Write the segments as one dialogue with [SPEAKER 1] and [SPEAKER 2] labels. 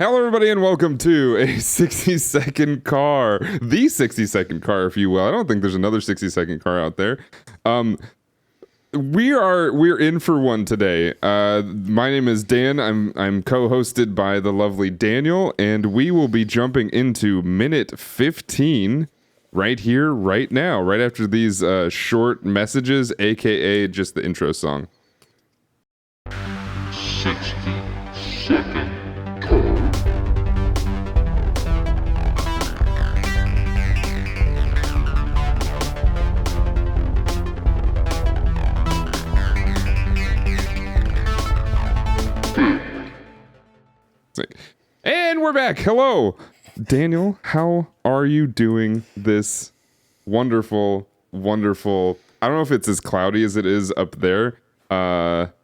[SPEAKER 1] Hello, everybody, and welcome to a 60-second car. The 60-second car, if you will. I don't think there's another 60-second car out there. We're in for one today. My name is Dan. I'm co-hosted by the lovely Daniel, and we will be jumping into minute 15 right here, right now, right after these short messages, aka just the intro song.
[SPEAKER 2] 60-second.
[SPEAKER 1] And we're back. Hello, Daniel. How are you doing this wonderful, wonderful? I don't know if it's as cloudy as it is up there.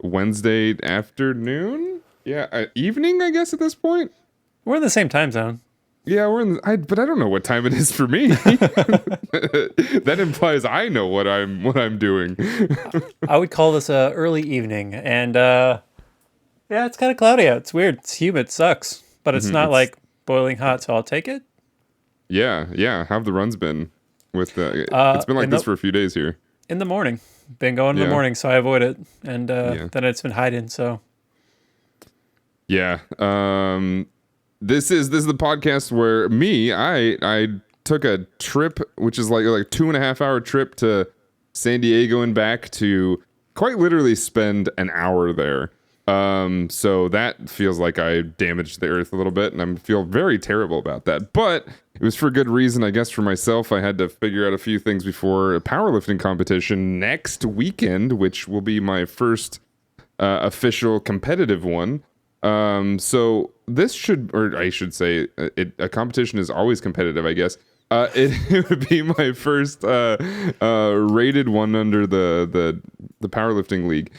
[SPEAKER 1] Wednesday afternoon. Yeah, evening. I guess at this point.
[SPEAKER 3] We're in the same time zone.
[SPEAKER 1] Yeah, we're in. But I don't know what time it is for me. That implies I know what I'm doing.
[SPEAKER 3] I would call this a early evening, and yeah, it's kind of cloudy out. It's weird. It's humid. It sucks, but it's not like boiling hot, so I'll take it.
[SPEAKER 1] Yeah. How have the runs been? With it's been like this for a few days here.
[SPEAKER 3] In the morning, been going in the morning, so I avoid it, and then it's been hiding. So
[SPEAKER 1] yeah. This is the podcast where I took a trip, which is like 2.5 hour trip to San Diego and back to quite literally spend an hour there. So that feels like I damaged the earth a little bit, and I feel very terrible about that. But it was for good reason, I guess. For myself, I had to figure out a few things before a powerlifting competition next weekend, which will be my first official competitive one. So this should, or I should say, a competition is always competitive, I guess. It would be my first rated one under the powerlifting league.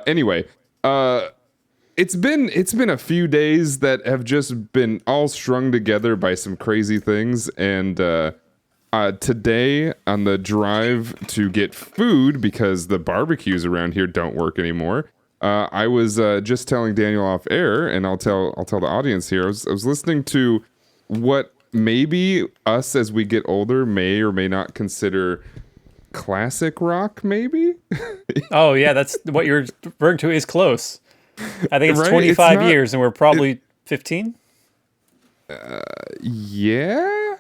[SPEAKER 1] Anyway. It's been a few days that have just been all strung together by some crazy things, and today on the drive to get food, because the barbecues around here don't work anymore, I was just telling Daniel off air, and I'll tell the audience here. I was listening to what maybe us as we get older may or may not consider classic rock, maybe.
[SPEAKER 3] oh yeah, that's what you're referring to is close. I think it's
[SPEAKER 1] right?
[SPEAKER 3] 25 years, and we're probably 15.
[SPEAKER 1] Yeah.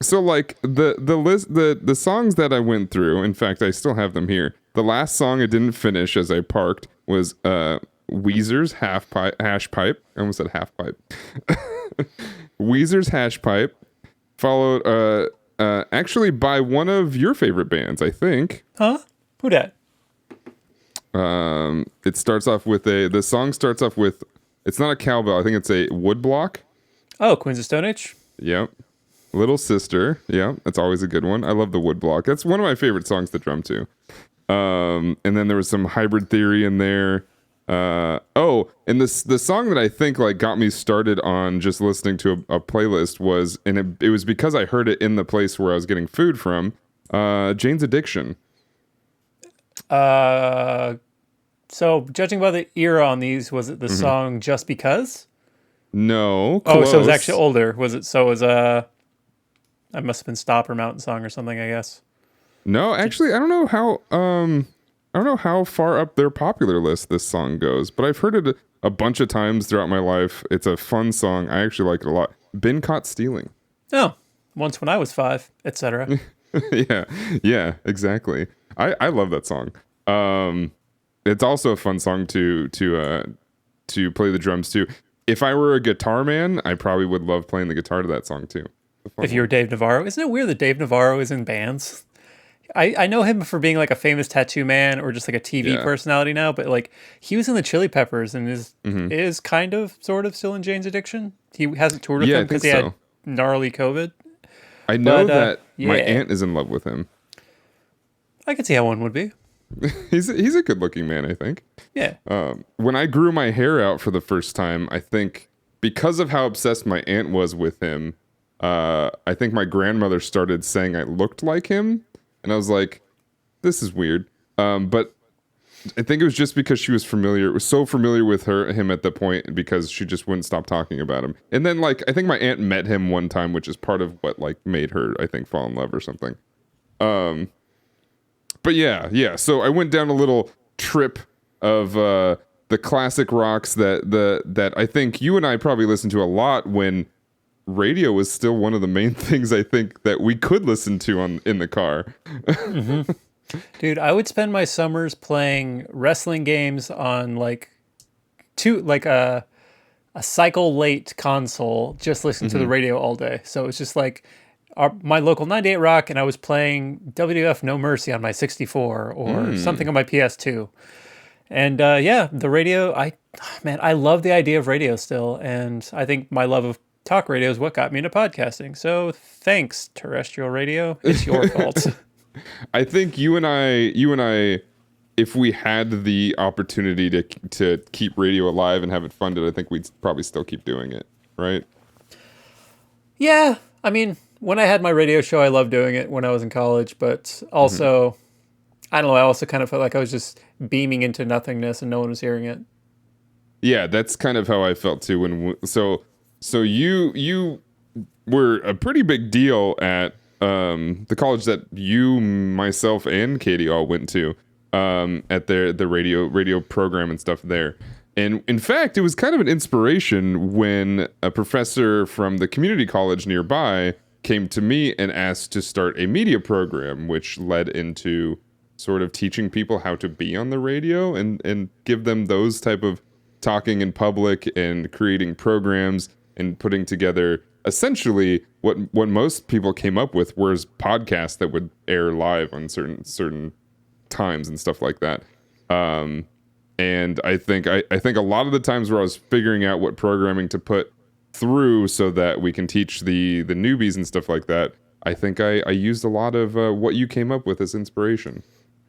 [SPEAKER 1] So like the list, the songs that I went through. In fact, I still have them here. The last song I didn't finish as I parked was Weezer's Hash Pipe. I almost said half pipe. Weezer's Hash Pipe, followed actually by one of your favorite bands, I think.
[SPEAKER 3] Huh? Who dat?
[SPEAKER 1] It starts off with the song starts off with, it's not a cowbell, I think it's a woodblock.
[SPEAKER 3] Oh, Queens of Stone Age?
[SPEAKER 1] Yep. Little Sister. Yeah, that's always a good one. I love the woodblock. That's one of my favorite songs to drum to. And then there was some Hybrid Theory in there. And the song that I think like got me started on just listening to a playlist was, and it was because I heard it in the place where I was getting food from, Jane's Addiction.
[SPEAKER 3] So judging by the era on these, was it the song Just Because?
[SPEAKER 1] No.
[SPEAKER 3] Close. Oh, so it was actually older. Was it? So it was I must have been Stopper Mountain Song or something, I guess.
[SPEAKER 1] No, actually, I don't know how far up their popular list this song goes, but I've heard it a bunch of times throughout my life. It's a fun song. I actually like it a lot. Been Caught Stealing.
[SPEAKER 3] Oh, once when I was 5, etc.
[SPEAKER 1] yeah, exactly. I love that song. It's also a fun song to play the drums to. If I were a guitar man, I probably would love playing the guitar to that song too.
[SPEAKER 3] If you were Dave Navarro, isn't it weird that Dave Navarro is in bands? I know him for being like a famous tattoo man or just like a TV personality now, but like he was in the Chili Peppers and is kind of sort of still in Jane's Addiction. He hasn't toured with them because he had gnarly COVID.
[SPEAKER 1] I know that my aunt is in love with him.
[SPEAKER 3] I could see how one would be.
[SPEAKER 1] He's a good looking man, I think.
[SPEAKER 3] Yeah.
[SPEAKER 1] When I grew my hair out for the first time, I think because of how obsessed my aunt was with him, I think my grandmother started saying I looked like him. And I was like, this is weird. But I think it was just because she was so familiar with him at the point, because she just wouldn't stop talking about him. And then like I think my aunt met him one time, which is part of what like made her, I think, fall in love or something. But yeah. So I went down a little trip of the classic rocks that I think you and I probably listened to a lot when radio was still one of the main things I think that we could listen to in the car.
[SPEAKER 3] Dude, I would spend my summers playing wrestling games on like a cycle late console, just listening to the radio all day. So it's just like my local 98 Rock, and I was playing WWF No Mercy on my 64 or something on my PS2. And the radio, I love the idea of radio still, and I think my love of talk radio is what got me into podcasting. So thanks, terrestrial radio. It's your fault.
[SPEAKER 1] I think you and I, if we had the opportunity to keep radio alive and have it funded, I think we'd probably still keep doing it, right?
[SPEAKER 3] Yeah, I mean, when I had my radio show, I loved doing it when I was in college, but also, I don't know, I also kind of felt like I was just beaming into nothingness and no one was hearing it.
[SPEAKER 1] Yeah, that's kind of how I felt too. So you were a pretty big deal at the college that you, myself, and Katie all went to, at the radio program and stuff there. And in fact, it was kind of an inspiration when a professor from the community college nearby came to me and asked to start a media program, which led into sort of teaching people how to be on the radio and give them those type of talking in public and creating programs and putting together essentially what most people came up with was podcasts that would air live on certain times and stuff like that. And I think a lot of the times where I was figuring out what programming to put through so that we can teach the newbies and stuff like that, I think I used a lot of what you came up with as inspiration.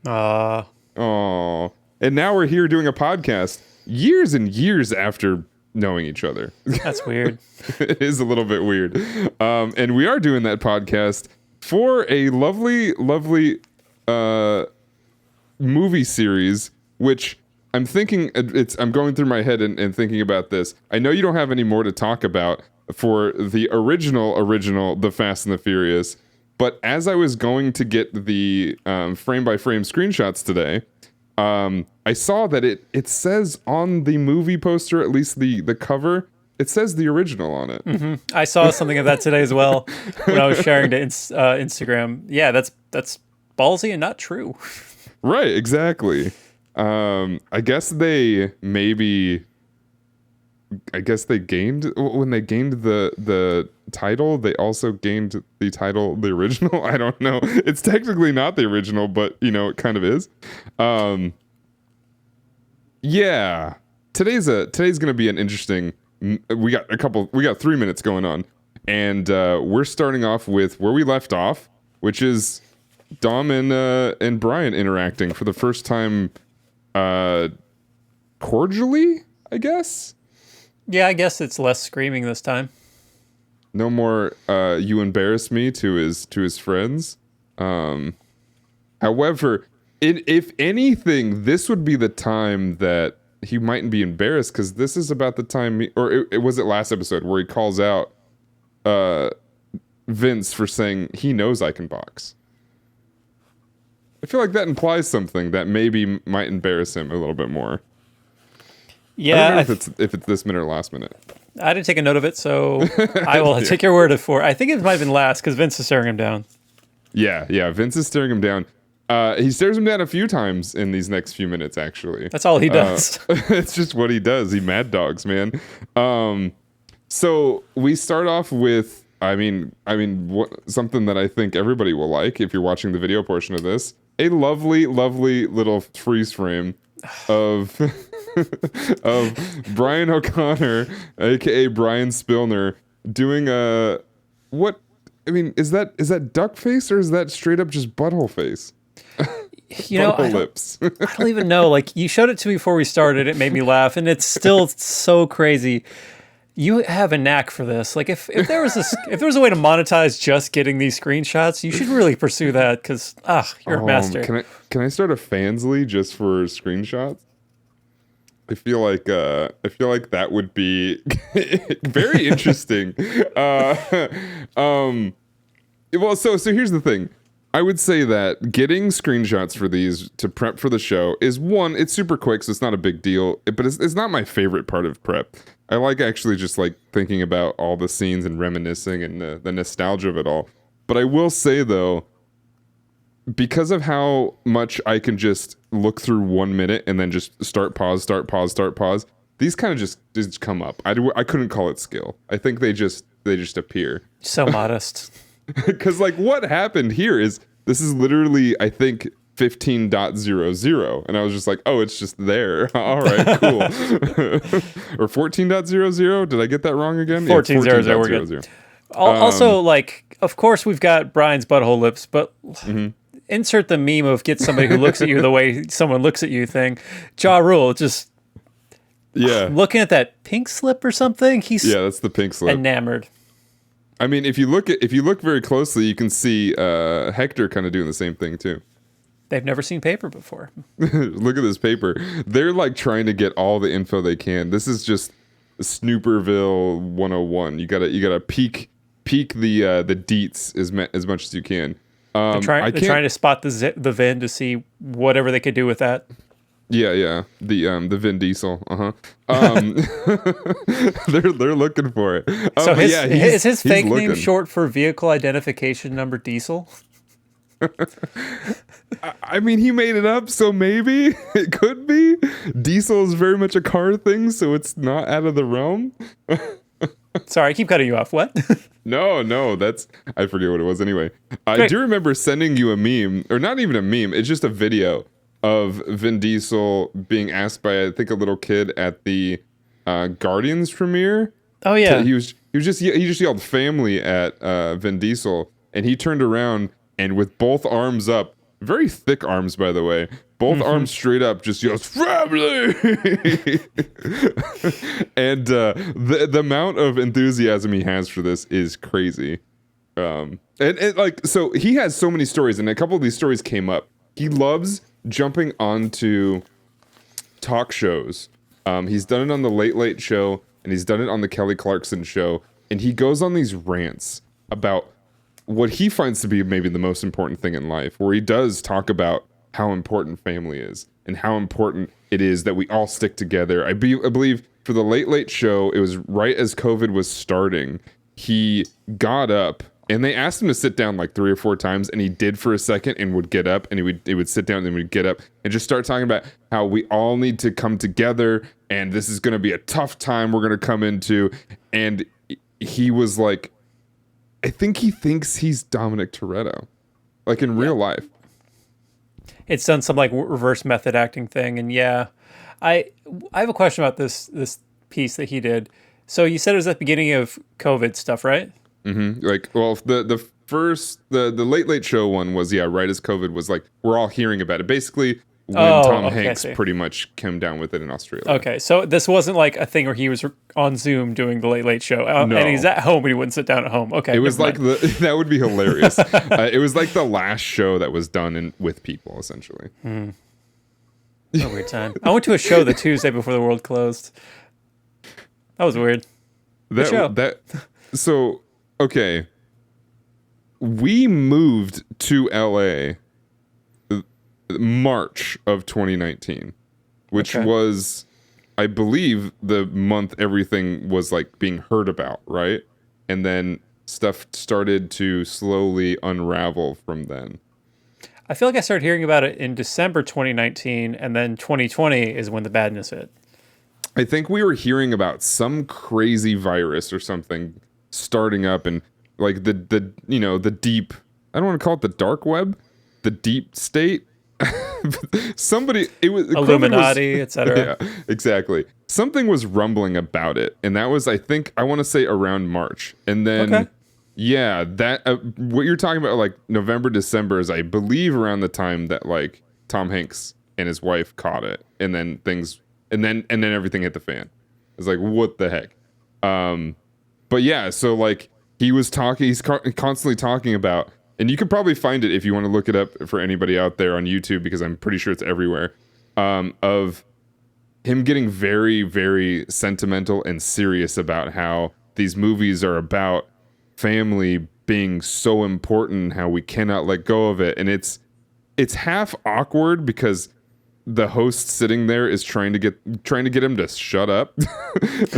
[SPEAKER 1] And now we're here doing a podcast years and years after knowing each other.
[SPEAKER 3] That's weird.
[SPEAKER 1] It is a little bit weird. And we are doing that podcast for a lovely movie series, which I'm thinking I'm going through my head and thinking about this. I know you don't have any more to talk about for the original The Fast and the Furious, but as I was going to get the frame by frame screenshots today, I saw that it says on the movie poster, at least the cover, it says the original on it.
[SPEAKER 3] Mm-hmm. I saw something of that today as well when I was sharing to Instagram. Yeah, that's ballsy and not true.
[SPEAKER 1] Right, exactly. I guess they gained when they gained the title, they also gained the title the original. I don't know. It's technically not the original, but it kind of is. Yeah. Today's gonna be an interesting. We got 3 minutes going on, and we're starting off with where we left off, which is Dom and Brian interacting for the first time, cordially, I guess.
[SPEAKER 3] Yeah, I guess it's less screaming this time.
[SPEAKER 1] No more you embarrass me to his friends. However, if anything, this would be the time that he mightn't be embarrassed, because this is about the time it was last episode where he calls out Vince for saying he knows I can box. I feel like that implies something that maybe might embarrass him a little bit more.
[SPEAKER 3] Yeah,
[SPEAKER 1] I don't know if it's this minute or last minute.
[SPEAKER 3] I didn't take a note of it, so I will take your word for it. I think it might have been last because Vince is staring him down.
[SPEAKER 1] Yeah, Vince is staring him down. He stares him down a few times in these next few minutes, actually.
[SPEAKER 3] That's all he does.
[SPEAKER 1] It's just what he does. He mad dogs, man. So we start off with, something that I think everybody will like if you're watching the video portion of this. A lovely, lovely little freeze frame of Brian O'Connor, aka Brian Spillner, doing is that duck face or is that straight up just butthole face? Lips.
[SPEAKER 3] I don't even know. Like, you showed it to me before we started. It made me laugh, and it's still so crazy. You have a knack for this. Like if there was if there was a way to monetize just getting these screenshots, you should really pursue that because you're a master.
[SPEAKER 1] Can I start a Fansly just for screenshots? I feel like that would be very interesting. Well, so here's the thing. I would say that getting screenshots for these to prep for the show is one, it's super quick, so it's not a big deal, but it's not my favorite part of prep. I like actually just like thinking about all the scenes and reminiscing and the nostalgia of it all. But I will say though, because of how much I can just look through 1 minute and then just start, pause, these kind of just come up. I couldn't call it skill. I think they just appear.
[SPEAKER 3] So modest.
[SPEAKER 1] Because like what happened here is this is literally I think 15.00 and I was just like, oh, it's just there. All right, cool. Or 14.00. Did I get that wrong again?
[SPEAKER 3] 14.00. Yeah, we're good. Also, like, of course we've got Brian's butthole lips, but insert the meme of get somebody who looks at you the way someone looks at you thing. Ja Rule, just looking at that pink slip or something.
[SPEAKER 1] That's the pink slip.
[SPEAKER 3] Enamored.
[SPEAKER 1] I mean, if you look very closely, you can see Hector kind of doing the same thing too.
[SPEAKER 3] They've never seen paper before.
[SPEAKER 1] Look at this paper. They're like trying to get all the info they can. This is just Snooperville 101. You gotta peek the deets as much as you can.
[SPEAKER 3] They're trying to spot the VIN to see whatever they could do with that.
[SPEAKER 1] Yeah. The Vin Diesel. They're looking for it.
[SPEAKER 3] So is his fake name short for vehicle identification number Diesel?
[SPEAKER 1] I mean, he made it up, so maybe it could be. Diesel is very much a car thing, so it's not out of the realm.
[SPEAKER 3] Sorry, I keep cutting you off. What?
[SPEAKER 1] No, I forget what it was anyway. I do remember sending you a meme, or not even a meme, it's just a video of Vin Diesel being asked by, I think, a little kid at the Guardians premiere.
[SPEAKER 3] Oh yeah.
[SPEAKER 1] He just yelled family at Vin Diesel, and he turned around and with both arms up, very thick arms by the way, both arms straight up, just yells family. And the amount of enthusiasm he has for this is crazy. And like, so he has so many stories, and a couple of these stories came up. He loves jumping onto talk shows. He's done it on the Late Late Show, and he's done it on the Kelly Clarkson Show, and he goes on these rants about what he finds to be maybe the most important thing in life, where he does talk about how important family is and how important it is that we all stick together. I believe for the Late Late Show, it was right as COVID was starting, he got up and they asked him to sit down like 3 or 4 times, and he did for a second and would get up, and he would sit down and then would get up and just start talking about how we all need to come together, and this is going to be a tough time we're going to come into. And he was like, I think he thinks he's Dominic Toretto, like in real life.
[SPEAKER 3] It's done some like reverse method acting thing, and I have a question about this piece that he did. So you said it was at the beginning of COVID stuff, right?
[SPEAKER 1] Mm-hmm. Like, well, the first the Late Late Show one was right as COVID was like we're all hearing about it. Basically, when Tom Hanks pretty much came down with it in Australia.
[SPEAKER 3] Okay, so this wasn't like a thing where he was on Zoom doing the Late Late Show,
[SPEAKER 1] no.
[SPEAKER 3] And he's at home and he wouldn't sit down at home. Okay,
[SPEAKER 1] it was like that would be hilarious. It was like the last show that was done with people, essentially.
[SPEAKER 3] A weird time. I went to a show the Tuesday before the world closed. That was weird.
[SPEAKER 1] So okay, we moved to LA March of 2019, which was, I believe, the month everything was like being heard about, right? And then stuff started to slowly unravel from then.
[SPEAKER 3] I feel like I started hearing about it in December 2019, and then 2020 is when the badness hit.
[SPEAKER 1] I think we were hearing about some crazy virus or something starting up, and like the deep, I don't want to call it the dark web, the deep state. It was
[SPEAKER 3] Illuminati, etc.
[SPEAKER 1] Yeah, exactly. Something was rumbling about it, and that was, I think, I want to say around March, and then that what you're talking about, like November, December, is I believe around the time that like Tom Hanks and his wife caught it, and then everything hit the fan. It's like, what the heck? But yeah, so like he's constantly talking about, and you could probably find it if you want to look it up for anybody out there on YouTube, because I'm pretty sure it's everywhere, of him getting very, very sentimental and serious about how these movies are about family being so important, how we cannot let go of it. And it's half awkward because the host sitting there is trying to get him to shut up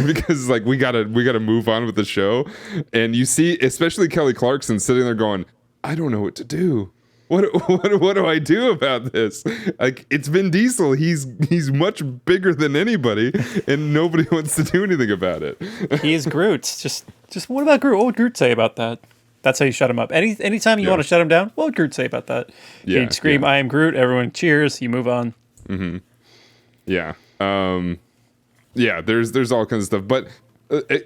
[SPEAKER 1] because like we gotta move on with the show. And you see especially Kelly Clarkson sitting there going, I don't know what to do. What do I do about this? Like, it's Vin Diesel. He's much bigger than anybody, and nobody wants to do anything about it.
[SPEAKER 3] He is Groot. Just what about Groot? What would Groot say about that? That's how you shut him up. Anytime you want to shut him down, what would Groot say about that?
[SPEAKER 1] Yeah,
[SPEAKER 3] He'd scream, "I am Groot!" Everyone cheers. You move on.
[SPEAKER 1] Mm-hmm. Yeah. Yeah. There's all kinds of stuff. But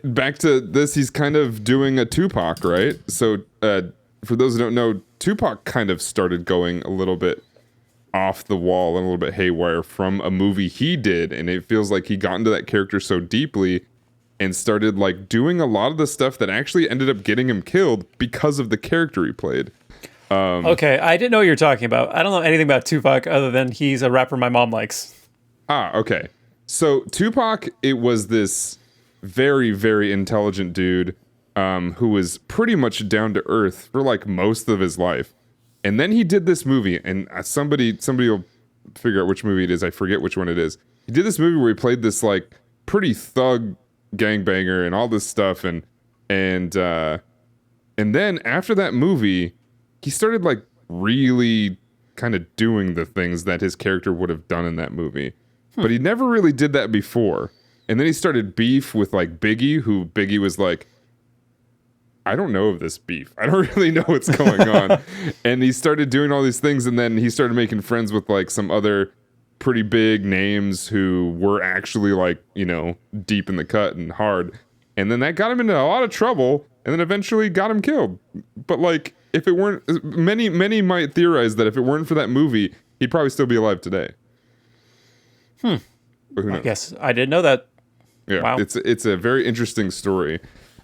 [SPEAKER 1] back to this, he's kind of doing a Tupac, right? So for those who don't know, Tupac kind of started going a little bit off the wall and a little bit haywire from a movie he did, and it feels like he got into that character so deeply and started like doing a lot of the stuff that actually ended up getting him killed because of the character he played.
[SPEAKER 3] Okay, I didn't know what you're talking about. I don't know anything about Tupac other than he's a rapper my mom likes.
[SPEAKER 1] Okay. So Tupac, it was this very, very intelligent dude who was pretty much down to earth for like most of his life. And then he did this movie, and somebody will figure out which movie it is. I forget which one it is. He did this movie where he played this like pretty thug gangbanger and all this stuff, and then after that movie, he started like really kind of doing the things that his character would have done in that movie. But he never really did that before. And then he started beef with like Biggie, who Biggie was like, I don't know of this beef. I don't really know what's going on. And he started doing all these things, and then he started making friends with like some other pretty big names who were actually like, you know, deep in the cut and hard. And then that got him into a lot of trouble, and then eventually got him killed. But like, if it weren't, many might theorize that if it weren't for that movie, he'd probably still be alive today. But who knows?
[SPEAKER 3] I guess I didn't know that.
[SPEAKER 1] Yeah,
[SPEAKER 3] wow.
[SPEAKER 1] It's a very interesting story.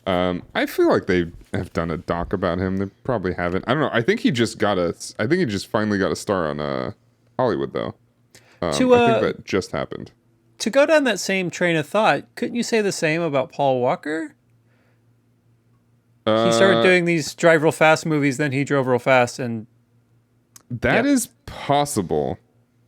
[SPEAKER 1] I feel like they have done a doc about him. They probably haven't. I don't know. I think he just finally got a star on Hollywood though. I think that just happened.
[SPEAKER 3] To go down that same train of thought, couldn't you say the same about Paul Walker? He started doing these drive real fast movies, then he drove real fast, and
[SPEAKER 1] that is possible.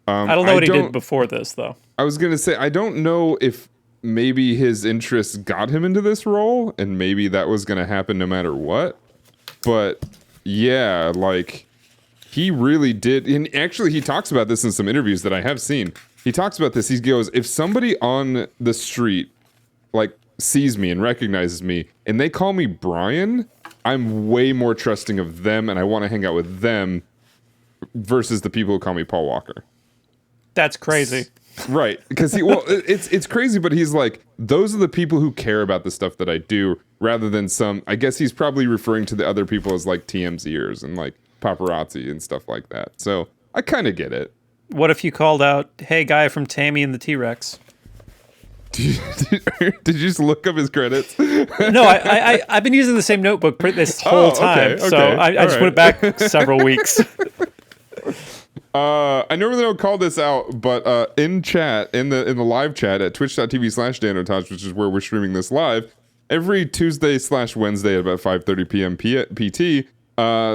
[SPEAKER 3] I don't know what he did before this, though.
[SPEAKER 1] I was gonna say I don't know if maybe his interests got him into this role, and maybe that was gonna happen no matter what. But yeah, like he really did, and actually he talks about this in some interviews that I have seen. He talks about this. He goes, if somebody on the street like sees me and recognizes me and they call me Brian, I'm way more trusting of them and I want to hang out with them versus the people who call me Paul Walker.
[SPEAKER 3] That's crazy.
[SPEAKER 1] Right, because it's crazy, but he's like, those are the people who care about the stuff that I do, rather than some. I guess he's probably referring to the other people as like TMZers and like paparazzi and stuff like that. So I kind of get it.
[SPEAKER 3] What if you called out, "Hey, guy from Tammy and the T-Rex"?
[SPEAKER 1] Did you just look up his credits?
[SPEAKER 3] No, I've been using the same notebook this whole time,
[SPEAKER 1] okay,
[SPEAKER 3] so I just went back several weeks.
[SPEAKER 1] I normally don't call this out, but in chat, in the live chat at twitch.tv/Danotage, which is where we're streaming this live, every Tuesday/Wednesday at about 5:30 p.m. PT,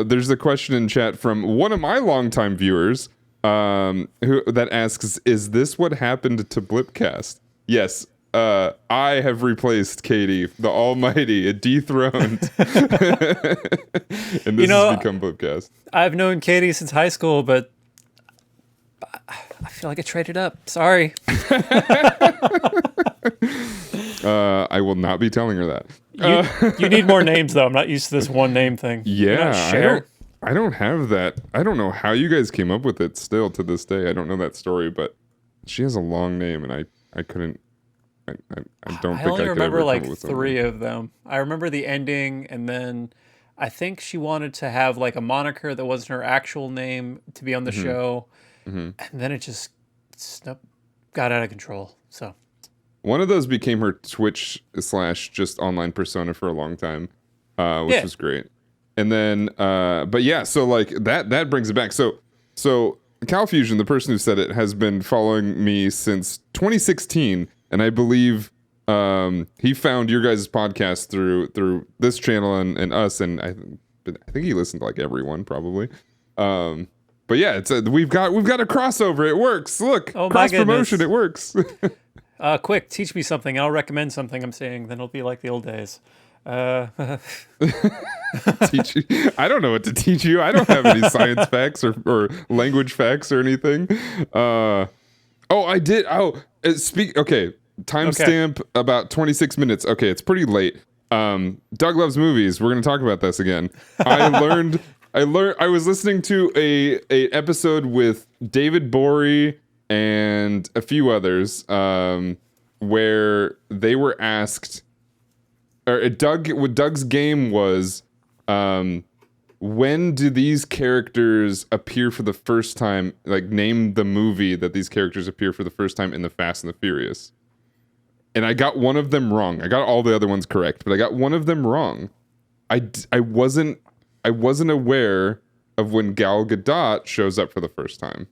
[SPEAKER 1] there's a question in chat from one of my longtime viewers that asks, is this what happened to Blipcast? Yes, I have replaced Katie, the almighty, dethroned. And this has become Blipcast.
[SPEAKER 3] I've known Katie since high school, but I feel like I traded up. Sorry.
[SPEAKER 1] I will not be telling her that.
[SPEAKER 3] You need more names, though. I'm not used to this one name thing.
[SPEAKER 1] Yeah, I don't have that. I don't know how you guys came up with it still to this day. I don't know that story, but she has a long name, and I couldn't. I don't think I
[SPEAKER 3] only
[SPEAKER 1] could
[SPEAKER 3] remember
[SPEAKER 1] ever
[SPEAKER 3] like
[SPEAKER 1] come up with
[SPEAKER 3] 3
[SPEAKER 1] something.
[SPEAKER 3] of them. I remember the ending, and then I think she wanted to have like a moniker that wasn't her actual name to be on the show. And then it just got out of control. So
[SPEAKER 1] One of those became her Twitch / just online persona for a long time, which was great. And then, but yeah, so like that brings it back. So CalFusion, the person who said it, has been following me since 2016, and I believe he found your guys' podcast through this channel and us, and I think he listened to like everyone probably. But yeah, we've got a crossover. It works. Look, cross promotion. It works.
[SPEAKER 3] Quick, teach me something. I'll recommend something I'm seeing. Then it'll be like the old days.
[SPEAKER 1] Teach you? I don't know what to teach you. I don't have any science facts or language facts or anything. I did. Okay. Timestamp about 26 minutes. Okay, it's pretty late. Doug loves movies. We're gonna talk about this again. I was listening to a episode with David Bory and a few others, where they were asked, or Doug's game was, when do these characters appear for the first time? Like, name the movie that these characters appear for the first time in the Fast and the Furious. And I got one of them wrong. I got all the other ones correct, but I got one of them wrong. I wasn't aware of when Gal Gadot shows up for the first time.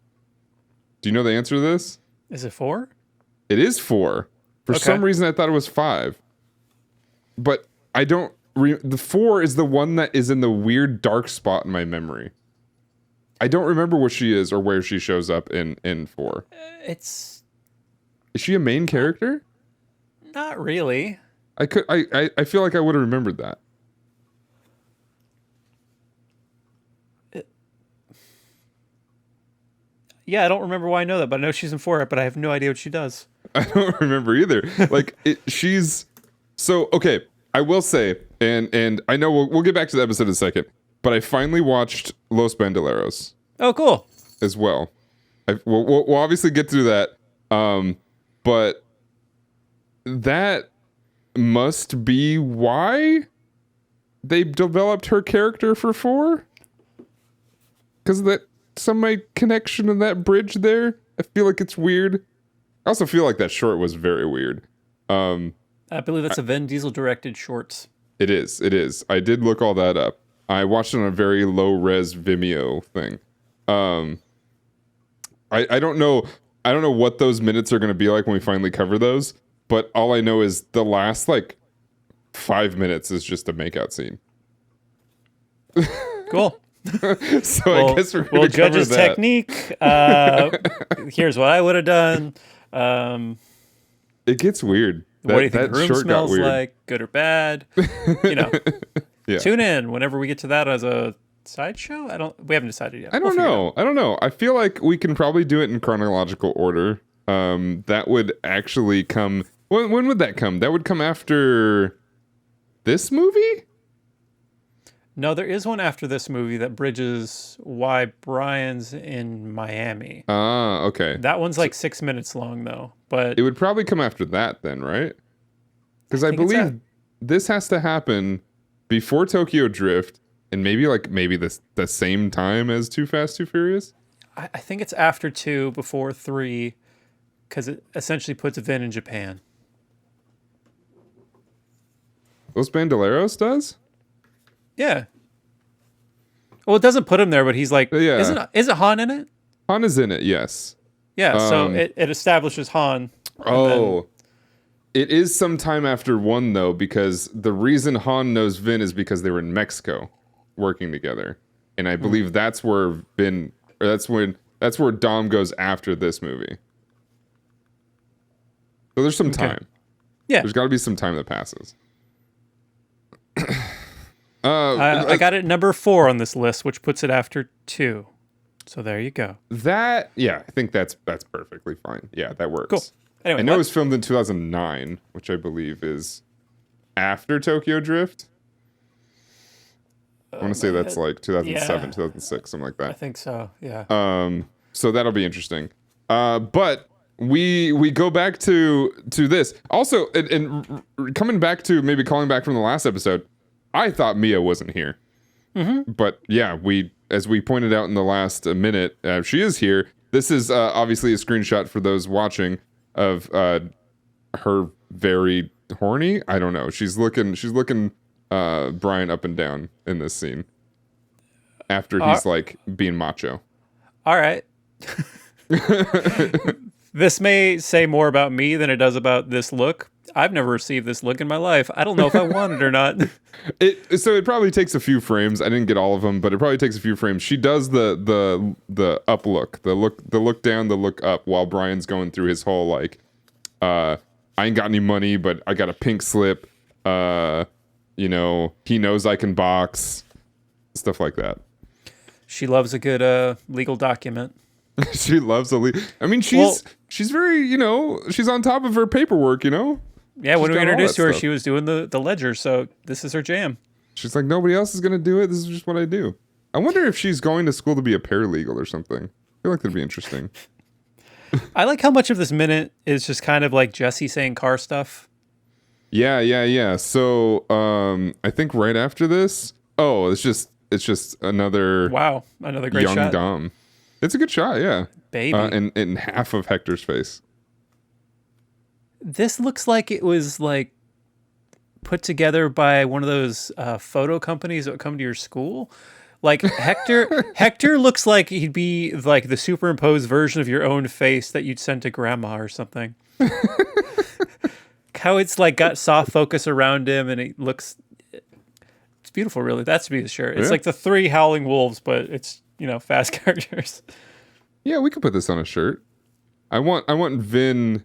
[SPEAKER 1] Do you know the answer to this?
[SPEAKER 3] Is it 4?
[SPEAKER 1] It is 4. For some reason, I thought it was 5. But I don't... the 4 is the one that is in the weird dark spot in my memory. I don't remember what she is or where she shows up in 4.
[SPEAKER 3] Is
[SPEAKER 1] she a main character?
[SPEAKER 3] Not really.
[SPEAKER 1] I feel like I would have remembered that.
[SPEAKER 3] Yeah, I don't remember why I know that, but I know she's in 4, but I have no idea what she does.
[SPEAKER 1] I don't remember either. Like, she's... So, okay, I will say, and I know we'll get back to the episode in a second, but I finally watched Los Bandoleros.
[SPEAKER 3] Oh, cool.
[SPEAKER 1] As well. We'll obviously get through that, but that must be why they developed her character for 4? Because that... some of my connection to that bridge there, I feel like it's weird. I also feel like that short was very weird.
[SPEAKER 3] I believe that's a Vin Diesel directed shorts.
[SPEAKER 1] It is. I did look all that up. I watched it on a very low res Vimeo thing. I don't know what those minutes are going to be like when we finally cover those, but all I know is the last like 5 minutes is just a makeout scene.
[SPEAKER 3] Cool.
[SPEAKER 1] So I guess we'll
[SPEAKER 3] judge his
[SPEAKER 1] that.
[SPEAKER 3] Technique. Here's what I would have done.
[SPEAKER 1] It gets weird.
[SPEAKER 3] What do you think the room smells like? Good or bad?
[SPEAKER 1] Yeah.
[SPEAKER 3] Tune in whenever we get to that as a sideshow. We haven't decided yet.
[SPEAKER 1] I don't know. I feel like we can probably do it in chronological order. That would actually come. When would that come? That would come after this movie?
[SPEAKER 3] No, there is one after this movie that bridges why Brian's in Miami.
[SPEAKER 1] Ah, okay.
[SPEAKER 3] That one's like 6 minutes long, though. But
[SPEAKER 1] it would probably come after that then, right? Because I believe this has to happen before Tokyo Drift, and maybe the same time as Too Fast, Too Furious.
[SPEAKER 3] I think it's after 2, before 3, because it essentially puts Vin in Japan.
[SPEAKER 1] Los Bandoleros does?
[SPEAKER 3] Yeah. Well, it doesn't put him there, but he's like,
[SPEAKER 1] yeah.
[SPEAKER 3] Is it Han in it?
[SPEAKER 1] Han is in it, yes.
[SPEAKER 3] Yeah, so it establishes Han.
[SPEAKER 1] It is some time after 1 though, because the reason Han knows Vin is because they were in Mexico working together, and I believe that's where that's where Dom goes after this movie. So there's some time.
[SPEAKER 3] Yeah,
[SPEAKER 1] there's got to be some time that passes.
[SPEAKER 3] I got it number 4 on this list, which puts it after 2. So there you go.
[SPEAKER 1] I think that's perfectly fine. Yeah, that works.
[SPEAKER 3] Cool. Anyway,
[SPEAKER 1] I know it was filmed in 2009, which I believe is after Tokyo Drift. I want to say that's like 2007, 2006, something like that.
[SPEAKER 3] I think so. Yeah.
[SPEAKER 1] So that'll be interesting. But we go back to this also, and coming back to maybe calling back from the last episode. I thought Mia wasn't here, but yeah, as we pointed out in the last minute, she is here. This is obviously a screenshot for those watching of her very horny. I don't know. She's looking Brian up and down in this scene after he's like being macho.
[SPEAKER 3] All right. This may say more about me than it does about this look. I've never received this look in my life. I don't know if I want it or not.
[SPEAKER 1] So it probably takes a few frames. I didn't get all of them, but it probably takes a few frames. She does the up look, the look down, the look up, while Brian's going through his whole like, I ain't got any money, but I got a pink slip. He knows I can box, stuff like that.
[SPEAKER 3] She loves a good legal document.
[SPEAKER 1] She loves I mean, she's very, she's on top of her paperwork,
[SPEAKER 3] Yeah, when we introduced her, she was doing the ledger, so this is her jam.
[SPEAKER 1] She's like, nobody else is going to do it. This is just what I do. I wonder if she's going to school to be a paralegal or something. I feel like that'd be interesting.
[SPEAKER 3] I like how much of this minute is just kind of like Jesse saying car stuff.
[SPEAKER 1] Yeah. So, I think right after this, it's just another
[SPEAKER 3] great
[SPEAKER 1] young
[SPEAKER 3] shot.
[SPEAKER 1] Dom. It's a good shot, yeah.
[SPEAKER 3] Baby.
[SPEAKER 1] In half of Hector's face.
[SPEAKER 3] This looks like it was like put together by one of those photo companies that would come to your school. Like Hector looks like he'd be like the superimposed version of your own face that you'd send to grandma or something. How it's like got soft focus around him and it's beautiful, really. That's to be the shirt. It's like the 3 Howling Wolves, but it's fast characters.
[SPEAKER 1] Yeah, we could put this on a shirt. I want Vin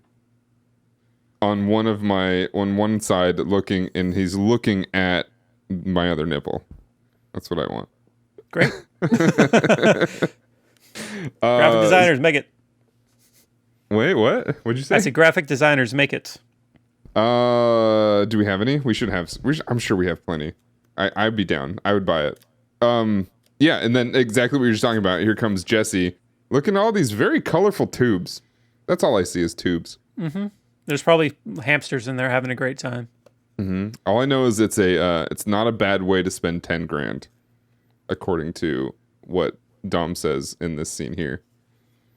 [SPEAKER 1] on one side looking, and he's looking at my other nipple. That's what I want.
[SPEAKER 3] Great. Graphic designers, make it.
[SPEAKER 1] Wait, what? What'd you say?
[SPEAKER 3] I said graphic designers, make it.
[SPEAKER 1] Do we have any? We should have. I'm sure we have plenty. I'd be down. I would buy it. Yeah, and then exactly what you're just talking about. Here comes Jesse, looking at all these very colorful tubes. That's all I see is tubes.
[SPEAKER 3] Mm-hmm. There's probably hamsters in there having a great time.
[SPEAKER 1] Mm-hmm. All I know is it's not a bad way to spend 10 grand, according to what Dom says in this scene here.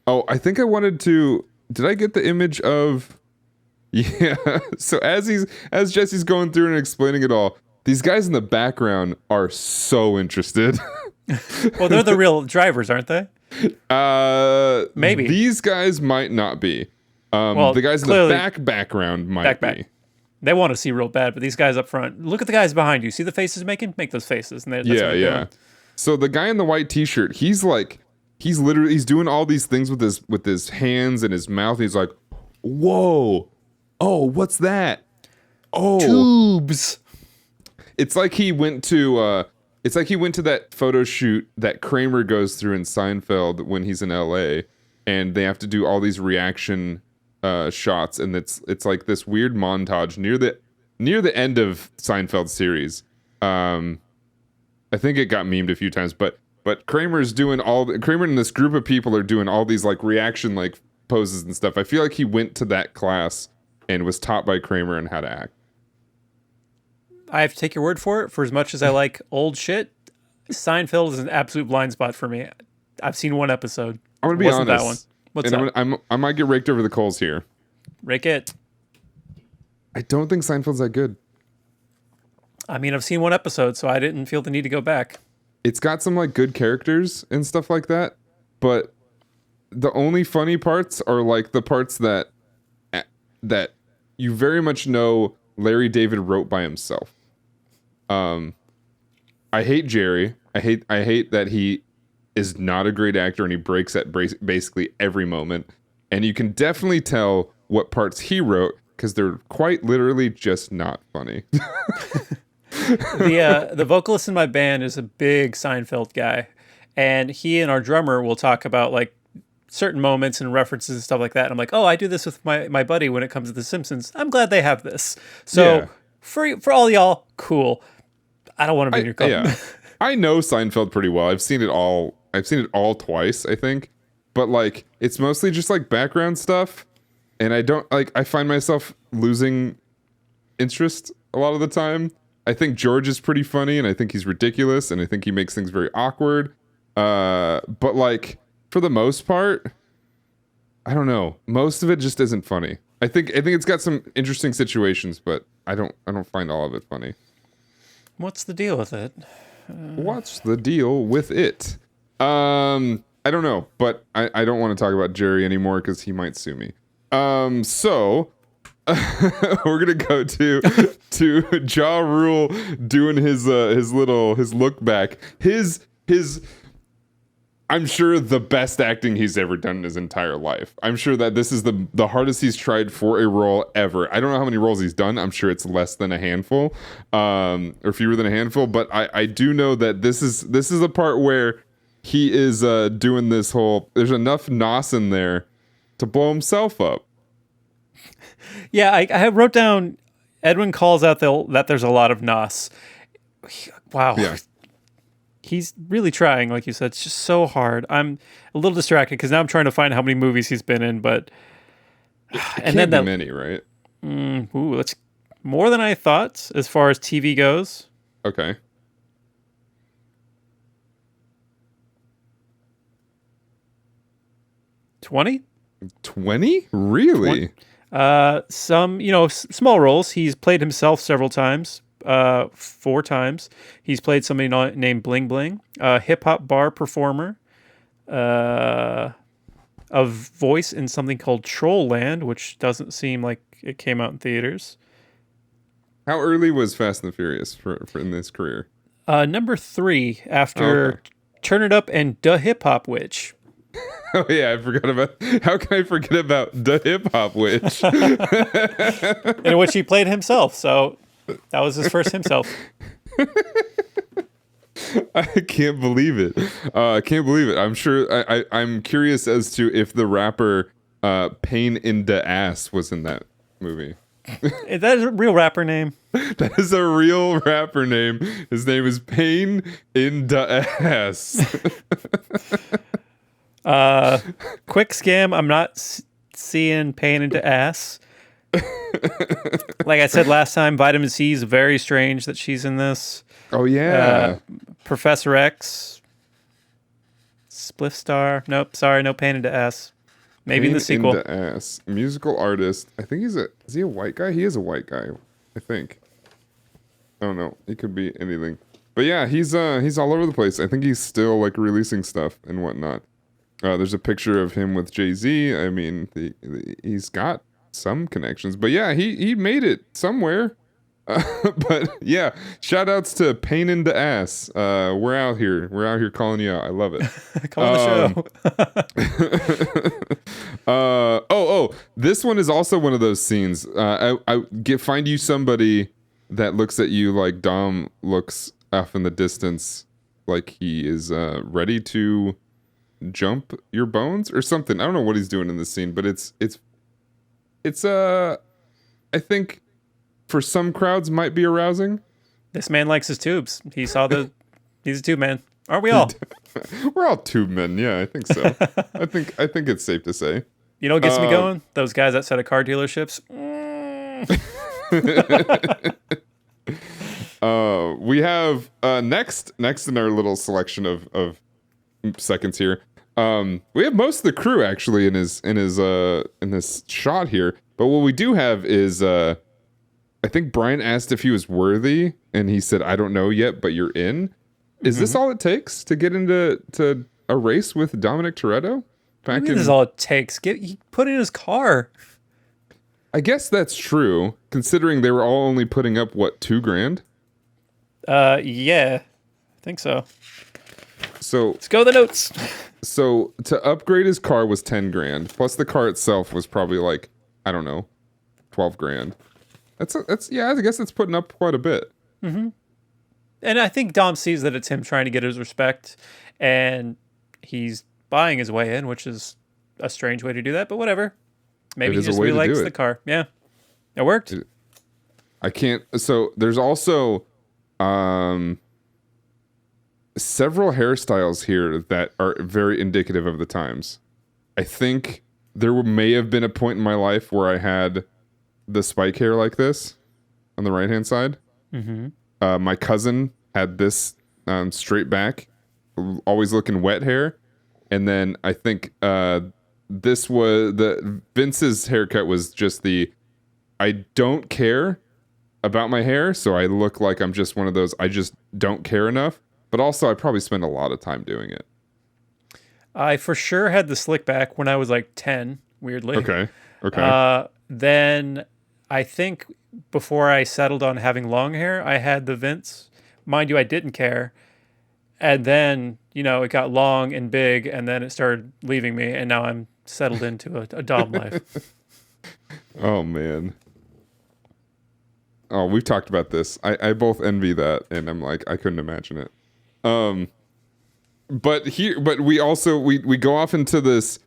[SPEAKER 1] Oh, I think I wanted to. Did I get the image of? Yeah. So as Jesse's going through and explaining it all, these guys in the background are so interested.
[SPEAKER 3] Well, they're the real drivers, aren't they? Maybe
[SPEAKER 1] these guys might not be. The guys in the background might be.
[SPEAKER 3] They want to see real bad, but these guys up front, look at the guys behind you. See the faces making? Make those faces. And that's what they're doing.
[SPEAKER 1] So the guy in the white t-shirt, he's doing all these things with his hands and his mouth. He's like, whoa, oh, what's that? Oh,
[SPEAKER 3] tubes.
[SPEAKER 1] It's like he went to that photo shoot that Kramer goes through in Seinfeld when he's in LA, and they have to do all these reaction shots, and it's like this weird montage near the end of Seinfeld's series. I think it got memed a few times, but Kramer and this group of people are doing all these like reaction like poses and stuff. I feel like he went to that class and was taught by Kramer on how to act.
[SPEAKER 3] I have to take your word for it. For as much as I like old shit, Seinfeld is an absolute blind spot for me. I've seen one episode.
[SPEAKER 1] I'm gonna be honest.
[SPEAKER 3] That one. What's up?
[SPEAKER 1] I might get raked over the coals here.
[SPEAKER 3] Rake it.
[SPEAKER 1] I don't think Seinfeld's that good.
[SPEAKER 3] I mean, I've seen one episode, so I didn't feel the need to go back.
[SPEAKER 1] It's got some like good characters and stuff like that, but the only funny parts are like the parts that you very much know Larry David wrote by himself. I hate Jerry. I hate that he is not a great actor and he breaks at basically every moment. And you can definitely tell what parts he wrote because they're quite literally just not funny.
[SPEAKER 3] The vocalist in my band is a big Seinfeld guy, and he and our drummer will talk about like certain moments and references and stuff like that. And I'm like, oh, I do this with my buddy when it comes to The Simpsons. I'm glad they have this. So for all y'all, cool. I don't want to be in your club.
[SPEAKER 1] Yeah. I know Seinfeld pretty well. I've seen it all twice, I think. But like it's mostly just like background stuff, and I find myself losing interest a lot of the time. I think George is pretty funny, and I think he's ridiculous, and I think he makes things very awkward. But like for the most part, I don't know. Most of it just isn't funny. I think it's got some interesting situations, but I don't find all of it funny.
[SPEAKER 3] What's the deal with it?
[SPEAKER 1] What's the deal with it? I don't know, but I don't want to talk about Jerry anymore because he might sue me. So we're gonna go to Ja Rule doing his look back. His I'm sure the best acting he's ever done in his entire life. I'm sure that this is the hardest he's tried for a role ever. I don't know how many roles he's done. I'm sure it's less than a handful, or fewer than a handful. But I do know that this is a part where he is doing this whole. There's enough nos in there to blow himself up.
[SPEAKER 3] Yeah, I wrote down. Edwin calls out that there's a lot of nos. Wow.
[SPEAKER 1] Yeah.
[SPEAKER 3] He's really trying, like you said. It's just so hard. I'm a little distracted because now I'm trying to find how many movies he's been in, but
[SPEAKER 1] And then be many, right?
[SPEAKER 3] That's more than I thought as far as TV goes.
[SPEAKER 1] Okay.
[SPEAKER 3] $20?
[SPEAKER 1] 20? Really?
[SPEAKER 3] Some, small roles. He's played himself several times. 4 times. He's played somebody named Bling Bling, a hip hop bar performer, a voice in something called Troll Land, which doesn't seem like it came out in theaters.
[SPEAKER 1] How early was Fast and the Furious for in this career?
[SPEAKER 3] Number 3 after Turn It Up and Da Hip Hop Witch.
[SPEAKER 1] Oh yeah, I forgot about. How can I forget about the Hip Hop Witch?
[SPEAKER 3] In which he played himself. So that was his first himself.
[SPEAKER 1] I can't believe it. I can't believe it. I'm sure. I'm curious as to if the rapper Pain in the Ass was in that movie.
[SPEAKER 3] Is that a real rapper name?
[SPEAKER 1] That is a real rapper name. His name is Pain in the Ass.
[SPEAKER 3] Quick scam. I'm not seeing Pain into Ass. Like I said last time, Vitamin C is very strange that she's in this.
[SPEAKER 1] Oh yeah.
[SPEAKER 3] Professor X, Spliff Star. Nope, sorry, no Pain into Ass. Maybe in the sequel.
[SPEAKER 1] Pain in the Ass. Musical artist. I think is he a white guy? He is a white guy. I think. I don't know. He could be anything. But yeah, he's all over the place. I think he's still like releasing stuff and whatnot. There's a picture of him with Jay-Z. I mean, he's got some connections, but yeah, he made it somewhere. But yeah, shout outs to Pain in the Ass. We're out here calling you out. I love it.
[SPEAKER 3] Call the
[SPEAKER 1] show. This one is also one of those scenes. Find you somebody that looks at you like Dom looks off in the distance, like he is ready to jump your bones or something. I don't know what he's doing in this scene, but it's I think for some crowds might be arousing.
[SPEAKER 3] This man likes his tubes. He's a tube man. Aren't we all?
[SPEAKER 1] We're all tube men. Yeah, I think so. I think it's safe to say.
[SPEAKER 3] You know what gets me going? Those guys outside of car dealerships.
[SPEAKER 1] We have next in our little selection of seconds here. We have most of the crew actually in this shot here, but what we do have is I think Brian asked if he was worthy, and he said, "I don't know yet, but you're in." Is this all it takes to get into a race with Dominic Toretto?
[SPEAKER 3] This is all it takes. He put in his car.
[SPEAKER 1] I guess that's true, considering they were all only putting up what, $2,000?
[SPEAKER 3] Yeah, I think so.
[SPEAKER 1] So
[SPEAKER 3] let's go with the notes.
[SPEAKER 1] So to upgrade his car was $10,000, plus the car itself was probably like, I don't know, $12,000. That's yeah, I guess it's putting up quite a bit.
[SPEAKER 3] Mm-hmm. And I think Dom sees that it's him trying to get his respect, and he's buying his way in, which is a strange way to do that, but whatever. Maybe he just really likes the car. Yeah, it worked.
[SPEAKER 1] I can't. So there's also several hairstyles here that are very indicative of the times. I think there may have been a point in my life where I had the spike hair like this on the right hand side.
[SPEAKER 3] Mm-hmm.
[SPEAKER 1] My cousin had this straight back, always looking wet hair, and then I think this was the Vince's haircut was just the I don't care about my hair, so I look like I'm just one of those I just don't care enough. But also, I probably spend a lot of time doing it.
[SPEAKER 3] I for sure had the slick back when I was like 10, weirdly.
[SPEAKER 1] Okay. Okay.
[SPEAKER 3] Then I think before I settled on having long hair, I had the Vince. Mind you, I didn't care. And then, it got long and big, and then it started leaving me, and now I'm settled into a Dom life.
[SPEAKER 1] Oh, man. Oh, we've talked about this. I both envy that, and I'm like, I couldn't imagine it. But we go off into this.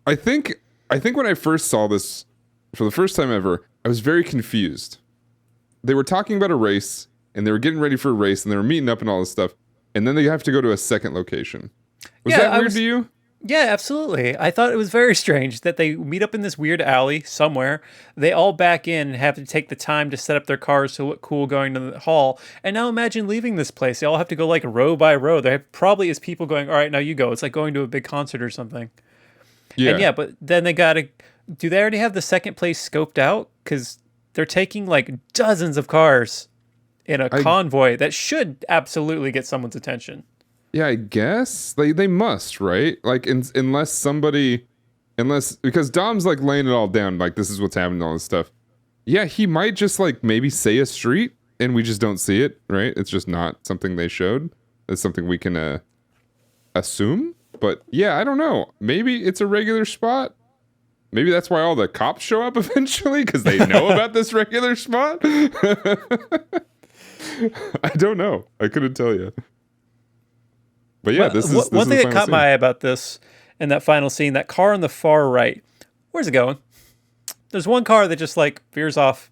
[SPEAKER 1] I think when I first saw this for the first time ever, I was very confused. They were talking about a race, and they were getting ready for a race, and they were meeting up and all this stuff. And then they have to go to a second location. Was that weird to you?
[SPEAKER 3] Yeah, absolutely. I thought it was very strange that they meet up in this weird alley somewhere. They all back in and have to take the time to set up their cars to look cool going to the hall. And now imagine leaving this place. They all have to go like row by row. There probably is people going, all right, now you go. It's like going to a big concert or something.
[SPEAKER 1] Yeah.
[SPEAKER 3] And but then they got to... Do they already have the second place scoped out? Because they're taking like dozens of cars in a convoy that should absolutely get someone's attention.
[SPEAKER 1] Yeah, I guess they must, right? Like unless because Dom's like laying it all down, like this is what's happening, all this stuff. Yeah, he might just like maybe say a street and we just don't see it, right? It's just not something they showed. It's something we can assume. But yeah, I don't know. Maybe it's a regular spot. Maybe that's why all the cops show up eventually because they know about this regular spot. I don't know. I couldn't tell you. But yeah, this is
[SPEAKER 3] one thing that caught
[SPEAKER 1] scene.
[SPEAKER 3] my eye about this in that final scene. That car on the far right, where's it going? There's one car that just like veers off.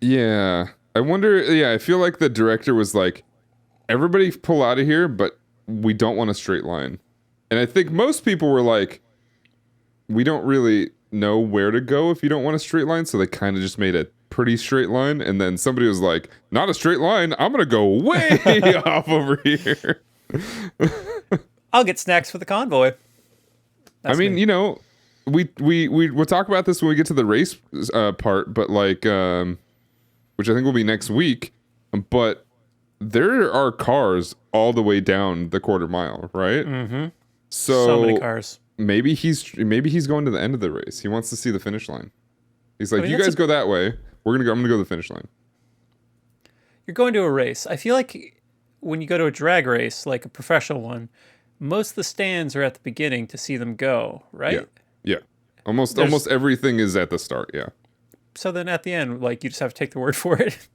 [SPEAKER 1] Yeah, I wonder. Yeah, I feel like the director was like, "Everybody pull out of here," but we don't want a straight line. And I think most people were like, "We don't really know where to go if you don't want a straight line," so they kind of just made a pretty straight line. And then somebody was like, "Not a straight line. I'm gonna go way off over here."
[SPEAKER 3] I'll get snacks for the convoy.
[SPEAKER 1] That's me. We'll talk about this when we get to the race part, but like, which I think will be next week. But there are cars all the way down the quarter mile, right?
[SPEAKER 3] Mm-hmm.
[SPEAKER 1] So
[SPEAKER 3] many cars.
[SPEAKER 1] Maybe he's going to the end of the race. He wants to see the finish line. He's like, you guys go that way. I'm gonna go to the finish line.
[SPEAKER 3] You're going to a race. I feel like when you go to a drag race, like a professional one, most of the stands are at the beginning to see them go, right?
[SPEAKER 1] Yeah. Almost everything is at the start, yeah.
[SPEAKER 3] So then at the end, like you just have to take the word for it.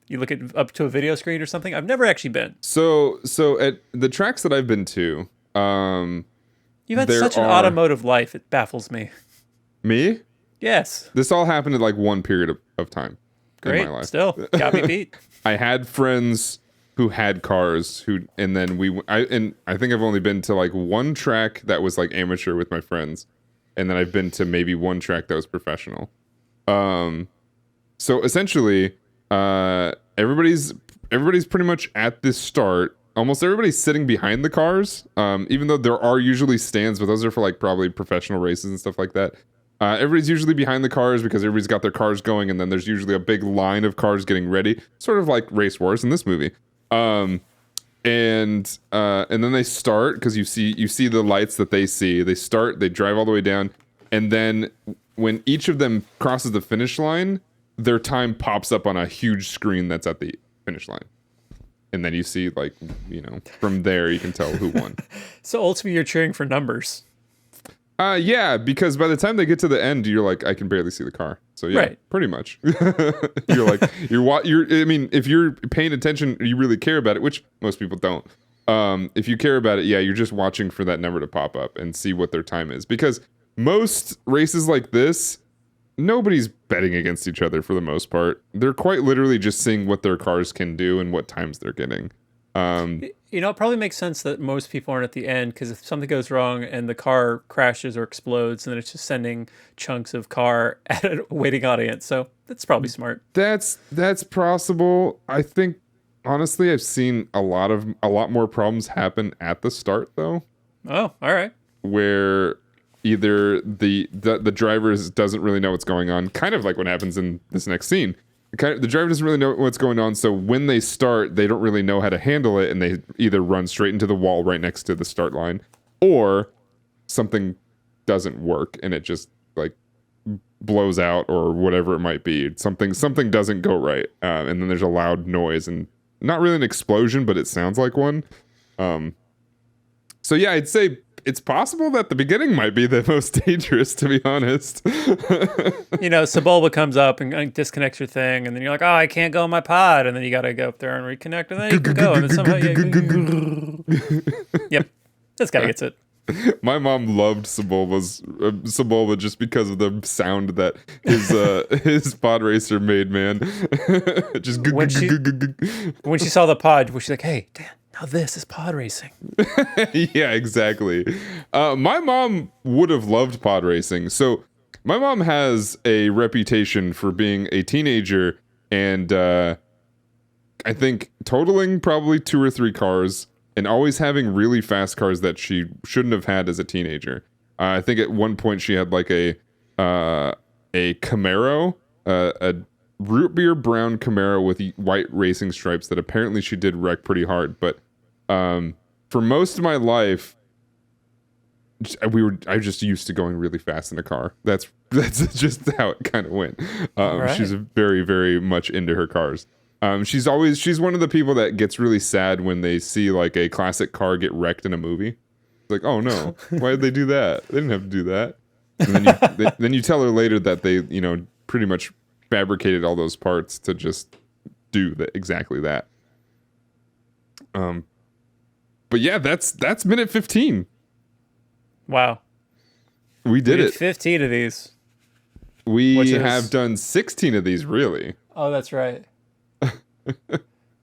[SPEAKER 3] You look at up to a video screen or something. I've never actually been.
[SPEAKER 1] So at the tracks that I've been to,
[SPEAKER 3] you've had such an automotive life, it baffles me.
[SPEAKER 1] Me?
[SPEAKER 3] Yes.
[SPEAKER 1] This all happened in like one period of time
[SPEAKER 3] Great.
[SPEAKER 1] in my life.
[SPEAKER 3] Still, got me beat.
[SPEAKER 1] I had friends who had cars and then I think I've only been to like one track that was like amateur with my friends, and then I've been to maybe one track that was professional. So essentially, everybody's pretty much at this start. Almost everybody's sitting behind the cars, even though there are usually stands, but those are for like probably professional races and stuff like that. Everybody's usually behind the cars because everybody's got their cars going, and then there's usually a big line of cars getting ready, sort of like race wars in this movie. And then they start because you see the lights that they see. They start, they drive all the way down, and then when each of them crosses the finish line, their time pops up on a huge screen that's at the finish line. And then you see, like, from there you can tell who won.
[SPEAKER 3] So ultimately you're cheering for numbers.
[SPEAKER 1] Yeah, because by the time they get to the end, you're like, I can barely see the car. So yeah,
[SPEAKER 3] right.
[SPEAKER 1] Pretty much. You're like, I mean, if you're paying attention, you really care about it, which most people don't. If you care about it, yeah, you're just watching for that number to pop up and see what their time is. Because most races like this, nobody's betting against each other for the most part. They're quite literally just seeing what their cars can do and what times they're getting.
[SPEAKER 3] It probably makes sense that most people aren't at the end, because if something goes wrong and the car crashes or explodes, then it's just sending chunks of car at a waiting audience. So that's probably smart.
[SPEAKER 1] That's possible. I think, honestly, I've seen a lot more problems happen at the start, though.
[SPEAKER 3] Oh, all right.
[SPEAKER 1] Where either the driver doesn't really know what's going on, kind of like what happens in this next scene. The driver doesn't really know what's going on, so when they start, they don't really know how to handle it, and they either run straight into the wall right next to the start line, or something doesn't work and it just like blows out or whatever it might be. Something doesn't go right, and then there's a loud noise, and not really an explosion, but it sounds like one. So yeah, I'd say it's possible that the beginning might be the most dangerous, to be honest.
[SPEAKER 3] Sebulba comes up and disconnects your thing, and then you're like, oh, I can't go in my pod, and then you got to go up there and reconnect, and then you can go, and then somehow Yep, this guy gets it.
[SPEAKER 1] My mom loved Sebulba just because of the sound that his pod racer made, man. Just
[SPEAKER 3] when she saw the pod, she's like, hey, Dan, now this is pod racing.
[SPEAKER 1] Yeah, exactly. My mom would have loved pod racing. So my mom has a reputation for being a teenager and I think totaling probably 2 or 3 cars, and always having really fast cars that she shouldn't have had as a teenager. I think at one point she had like a Camaro, a root beer brown Camaro with white racing stripes that apparently she did wreck pretty hard. But for most of my life, I just used to going really fast in a car. That's just how it kind of went. Right. She's very, very much into her cars. She's one of the people that gets really sad when they see like a classic car get wrecked in a movie. It's like, oh no, why did they do that? They didn't have to do that. And then you tell her later that they, pretty much fabricated all those parts to just do exactly that. But yeah, that's minute 15.
[SPEAKER 3] Wow.
[SPEAKER 1] We did it.
[SPEAKER 3] 15 of these.
[SPEAKER 1] We have done 16 of these, really.
[SPEAKER 3] Oh, that's right.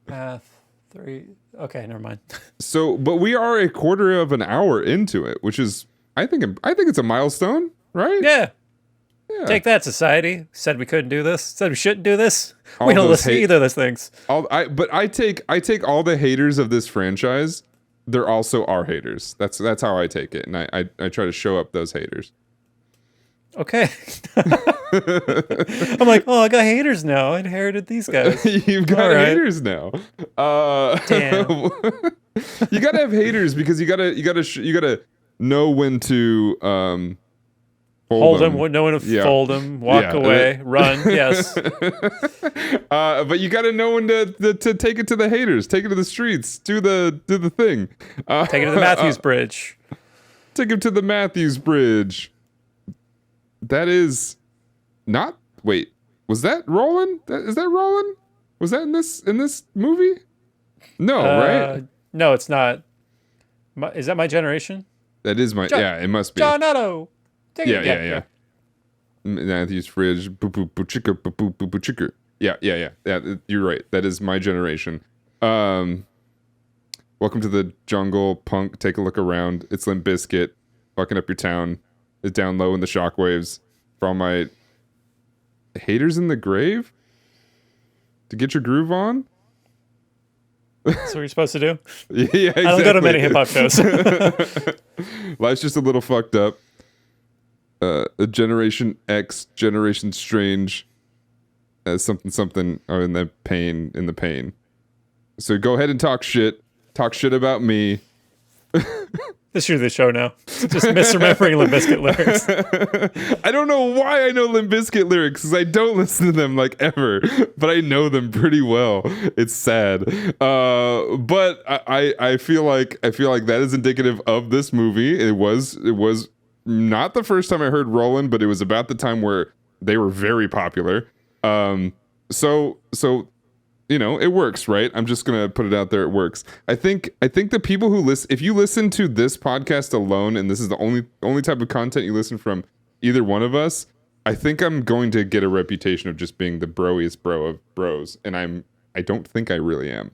[SPEAKER 3] Math 3. Okay, never mind.
[SPEAKER 1] So, but we are a quarter of an hour into it, which is, I think it's a milestone, right?
[SPEAKER 3] Yeah. Take that, society. Said we couldn't do this. Said we shouldn't do this. We don't listen to either of those things.
[SPEAKER 1] But I take all the haters of this franchise. They're also our haters. That's how I take it, and I try to show up those haters.
[SPEAKER 3] Okay. I'm like, oh, I got haters now. I inherited these guys.
[SPEAKER 1] You've got haters now.
[SPEAKER 3] Damn.
[SPEAKER 1] You gotta have haters because you gotta know when to hold them.
[SPEAKER 3] Know when to fold them, walk away, run. Yes.
[SPEAKER 1] But you gotta know when to take it to the haters, take it to the streets, do the thing.
[SPEAKER 3] Take it to the Matthews Bridge.
[SPEAKER 1] Take him to the Matthews Bridge. That is not. Wait, was that Roland? Is that Roland? Was that in this movie? No, right?
[SPEAKER 3] No, it's not. Is that My Generation?
[SPEAKER 1] That is my. Yeah, it must be.
[SPEAKER 3] John Otto.
[SPEAKER 1] Yeah. Matthews Bridge. Yeah. You're right. That is My Generation. Welcome to the jungle, punk. Take a look around. It's Limp Bizkit. Fucking up your town. Is down low in the shockwaves. For all my haters in the grave? To get your groove on?
[SPEAKER 3] That's what you're supposed to do?
[SPEAKER 1] Yeah, exactly.
[SPEAKER 3] I don't go to many hip-hop shows.
[SPEAKER 1] Life's just a little fucked up. A Generation X, Generation Strange, something in the pain. So go ahead and talk shit about me.
[SPEAKER 3] This is the show now. Just misremembering Limp Bizkit lyrics.
[SPEAKER 1] I don't know why I know Limp Bizkit lyrics, because I don't listen to them like ever, but I know them pretty well. It's sad. But I feel like that is indicative of this movie. It was not the first time I heard Roland, but it was about the time where they were very popular. So it works, right? I'm just gonna put it out there. It works. I think the people who listen, if you listen to this podcast alone, and this is the only type of content you listen from either one of us, I think I'm going to get a reputation of just being the broiest bro of bros, and I don't think I really am.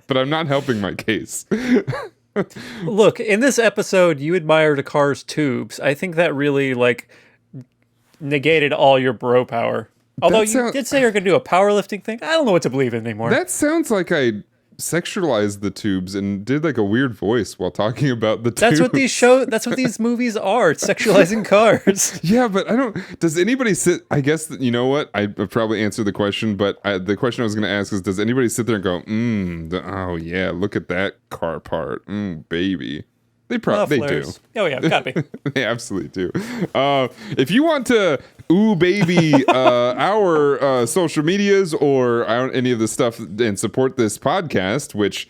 [SPEAKER 1] But I'm not helping my case.
[SPEAKER 3] Look, in this episode, you admired a car's tubes. I think that really negated all your bro power. Although you did say you're going to do a powerlifting thing. I don't know what to believe in anymore.
[SPEAKER 1] That sounds like I sexualized the tubes and did like a weird voice while talking about the tubes.
[SPEAKER 3] That's what these movies are. It's sexualizing cars.
[SPEAKER 1] Yeah, but does anybody sit, I guess, you know what? I probably answered the question, but the question I was going to ask is, does anybody sit there and go, oh yeah, look at that car part. Baby. They probably do.
[SPEAKER 3] Oh yeah, gotta be.
[SPEAKER 1] They absolutely do. If you want to baby our social medias or any of the stuff and support this podcast, which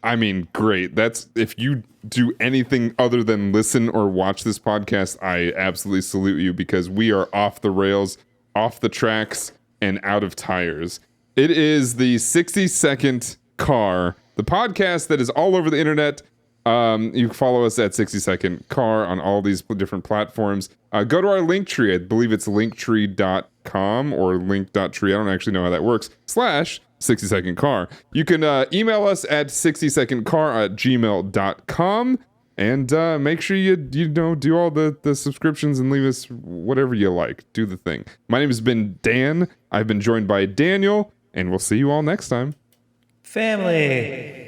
[SPEAKER 1] I mean, great. That's if you do anything other than listen or watch this podcast, I absolutely salute you because we are off the rails, off the tracks, and out of tires. It is the 60-second car, the podcast that is all over the internet. You can follow us at 60-second car on all these different platforms. Go to our link tree. I believe it's linktree.com or link.tree. I don't actually know how that works. /60-second car. You can email us at 60secondcar@gmail.com and make sure you do all the subscriptions and leave us whatever you like. Do the thing. My name has been Dan. I've been joined by Daniel, and we'll see you all next time.
[SPEAKER 3] Family.